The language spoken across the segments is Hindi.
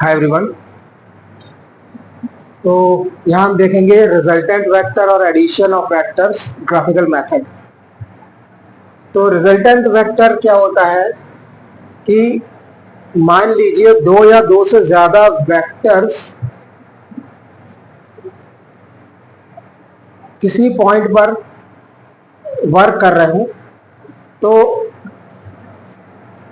Hi everyone. तो यहाँ हम देखेंगे रिजल्टेंट वेक्टर और addition of vectors graphical method. तो रिजल्टेंट वेक्टर क्या होता है कि मान लीजिए दो या दो से ज्यादा वेक्टर्स किसी पॉइंट पर वर्क कर रहे हो, तो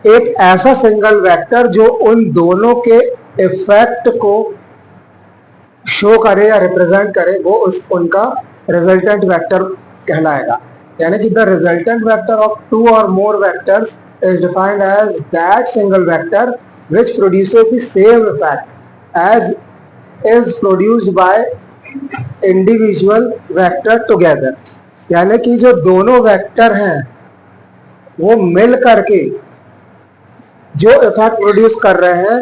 एक ऐसा सिंगल वेक्टर जो उन दोनों के इफेक्ट को शो करे या रिप्रेजेंट करे वो उनका रिजल्टेंट वेक्टर कहलाएगा। यानी कि the resultant vector of two और more vectors is defined as that single vector which produces the same effect as is produced by individual vector together। यानी कि जो दोनों वेक्टर हैं वो मिल करके जो इफेक्ट प्रोड्यूस कर रहे हैं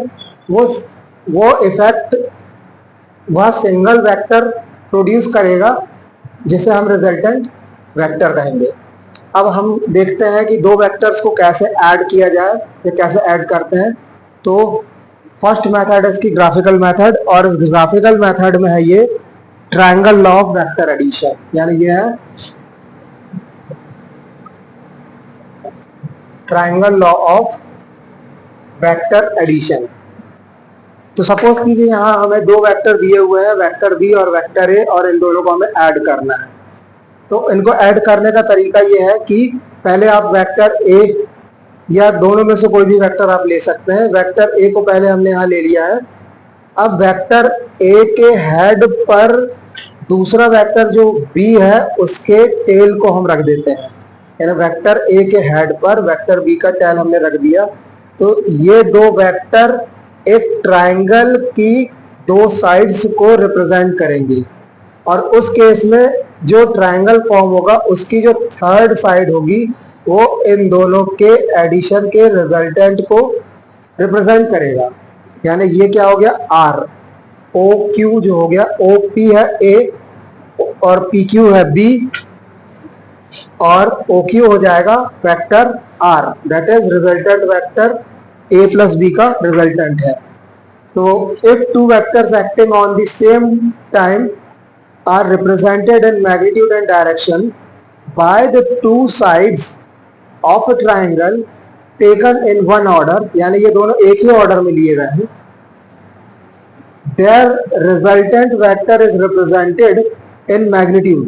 वो इफेक्ट वह सिंगल वेक्टर प्रोड्यूस करेगा, जिसे हम रिजल्टेंट वेक्टर कहेंगे। अब हम देखते हैं कि दो वेक्टर्स को कैसे ऐड किया जाए या कैसे ऐड करते हैं। तो फर्स्ट मेथड है इसकी ग्राफिकल मेथड, और इस ग्राफिकल मेथड में है ये triangle law of vector addition. यानी ये है triangle law of vector addition. तो सपोज कीजिए यहाँ हमें दो वेक्टर दिए हुए हैं, वेक्टर बी और वेक्टर ए, और इन दोनों को हमें ऐड करना है। तो इनको ऐड करने का तरीका ये है कि पहले आप वेक्टर ए या दोनों में से कोई भी वेक्टर आप ले सकते हैं। वेक्टर ए को पहले हमने यहाँ ले लिया है। अब वेक्टर ए के हेड पर दूसरा वेक्टर जो बी है उसके टेल को हम रख देते हैं। यानी वेक्टर ए के हेड पर वेक्टर बी का टेल हमने रख दिया। तो ये दो वेक्टर एक ट्रायंगल की दो साइड्स को रिप्रेजेंट करेंगे, और उस केस में जो ट्रायंगल फॉर्म होगा उसकी जो थर्ड साइड होगी वो इन दोनों के एडिशन के रिजल्टेंट को रिप्रेजेंट करेगा। यानी ये क्या हो गया, आर ओ क्यू जो हो गया, ओ पी है ए और पी क्यू है बी, और ओ क्यू हो जाएगा vector R, that is resultant vector A plus B का रिजल्टेंट है। तो if two vectors acting on the same time are represented in magnitude and direction by the two sides of a triangle taken in one order, यानी ये दोनों एक ही ऑर्डर में लिए गए हैं, their resultant vector is represented in magnitude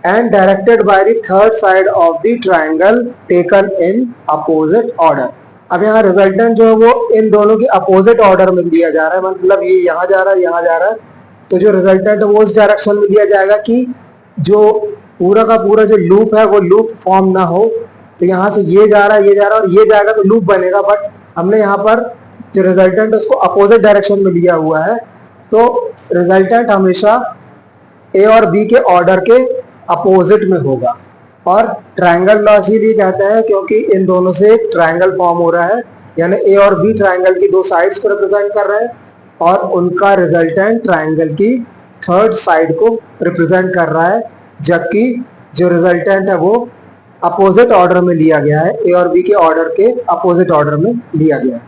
and directed by the third side of the triangle taken in opposite order। अब यहाँ रिजल्टेंट जो है वो इन दोनों के अपोजिट ऑर्डर में दिया जा रहा है, मतलब ये यहाँ जा रहा है, यहाँ जा रहा है। तो जो रिजल्टेंट है वो उस डायरेक्शन में दिया जाएगा कि जो पूरा का पूरा जो लूप है वो लूप फॉर्म ना हो। तो यहाँ से ये जा रहा है, ये जा रहा है और ये जाएगा तो लूप बनेगा, बट हमने यहाँ पर जो रिजल्टेंट है उसको अपोजिट डायरेक्शन में लिया हुआ है। तो रिजल्टेंट हमेशा ए और बी के ऑर्डर के अपोजिट में होगा। और ट्रायंगल लॉ इसीलिए कहते हैं क्योंकि इन दोनों से एक ट्रायंगल फॉर्म हो रहा है, यानी ए और बी ट्रायंगल की दो साइड्स को रिप्रेजेंट कर रहे हैं और उनका रिजल्टेंट ट्रायंगल की थर्ड साइड को रिप्रेजेंट कर रहा है, जबकि जो रिजल्टेंट है वो अपोजिट ऑर्डर में लिया गया है, ए और बी के ऑर्डर के अपोजिट ऑर्डर में लिया गया है।